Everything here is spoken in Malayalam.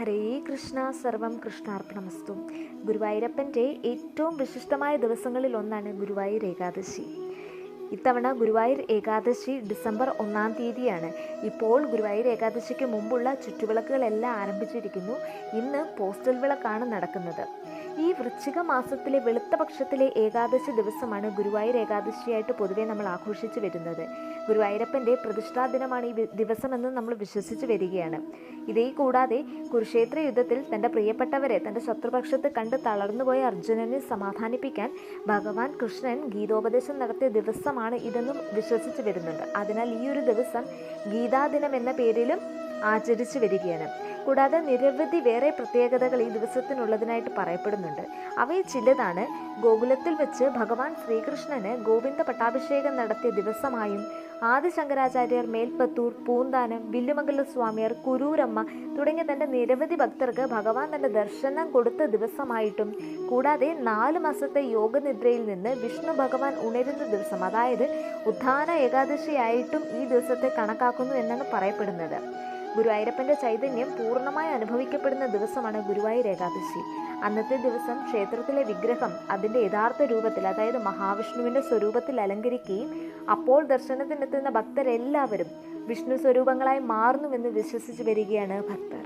ഹരേ കൃഷ്ണ, സർവം കൃഷ്ണാർപ്പണമസ്തു. ഗുരുവായൂരപ്പൻ്റെ ഏറ്റവും വിശിഷ്ടമായ ദിവസങ്ങളിൽ ഒന്നാണ് ഗുരുവായൂർ ഏകാദശി. ഇത്തവണ ഗുരുവായൂർ ഏകാദശി ഡിസംബർ 1-ാം തീയതിയാണ്. ഇപ്പോൾ ഗുരുവായൂർ ഏകാദശിക്ക് മുമ്പുള്ള ചുറ്റുവിളക്കുകളെല്ലാം ആരംഭിച്ചിരിക്കുന്നു. ഇന്ന് പോസ്റ്റൽ വിളക്കാണ് നടക്കുന്നത്. ഈ വൃശ്ചിക മാസത്തിലെ വെളുത്ത പക്ഷത്തിലെ ഏകാദശി ദിവസമാണ് ഗുരുവായൂർ ഏകാദശിയായിട്ട് പൊതുവെ നമ്മൾ ആഘോഷിച്ചു വരുന്നത്. ഗുരുവായൂരപ്പൻ്റെ പ്രതിഷ്ഠാ ദിനമാണ് ഈ ദിവസമെന്ന് നമ്മൾ വിശ്വസിച്ച് വരികയാണ്. ഇതേ കൂടാതെ കുരുക്ഷേത്ര യുദ്ധത്തിൽ തൻ്റെ പ്രിയപ്പെട്ടവരെ തൻ്റെ ശത്രുപക്ഷത്ത് കണ്ട് തളർന്നുപോയ അർജുനനെ സമാധാനിപ്പിക്കാൻ ഭഗവാൻ കൃഷ്ണൻ ഗീതോപദേശം നടത്തിയ ദിവസമാണ് ഇതെന്നും വിശ്വസിച്ച് വരുന്നുണ്ട്. അതിനാൽ ഈ ഒരു ദിവസം ഗീതാദിനം എന്ന പേരിലും ആചരിച്ചു വരികയാണ്. കൂടാതെ നിരവധി വേറെ പ്രത്യേകതകൾ ഈ ദിവസത്തിനുള്ളതിനായിട്ട് പറയപ്പെടുന്നുണ്ട്. അവയിൽ ചിലതാണ്: ഗോകുലത്തിൽ വെച്ച് ഭഗവാൻ ശ്രീകൃഷ്ണന് ഗോവിന്ദ പട്ടാഭിഷേകം നടത്തിയ ദിവസമായും, ആദിശങ്കരാചാര്യർ മേൽപ്പത്തൂർ, പൂന്താനം, വില്ലുമംഗല സ്വാമിയർ, കുരൂരമ്മ തുടങ്ങിയ തൻ്റെ നിരവധി ഭക്തർക്ക് ഭഗവാൻ തൻ്റെ ദർശനം കൊടുത്ത ദിവസമായിട്ടും, കൂടാതെ 4 മാസത്തെ യോഗനിദ്രയിൽ നിന്ന് വിഷ്ണു ഭഗവാൻ ഉണരുന്ന ദിവസം, അതായത് ഉത്ഥാന ഏകാദശിയായിട്ടും ഈ ദിവസത്തെ കണക്കാക്കുന്നു എന്നാണ് പറയപ്പെടുന്നത്. ഗുരുവായൂരപ്പൻ്റെ ചൈതന്യം പൂർണ്ണമായി അനുഭവിക്കപ്പെടുന്ന ദിവസമാണ് ഗുരുവായൂർ ഏകാദശി. അന്നത്തെ ദിവസം ക്ഷേത്രത്തിലെ വിഗ്രഹം അതിൻ്റെ യഥാർത്ഥ രൂപത്തിൽ, അതായത് മഹാവിഷ്ണുവിൻ്റെ സ്വരൂപത്തിൽ അലങ്കരിക്കുകയും അപ്പോൾ ദർശനത്തിനെത്തുന്ന ഭക്തരെല്ലാവരും വിഷ്ണു സ്വരൂപങ്ങളായി മാറുന്നുവെന്ന് വിശ്വസിച്ച് വരികയാണ് ഭക്തർ.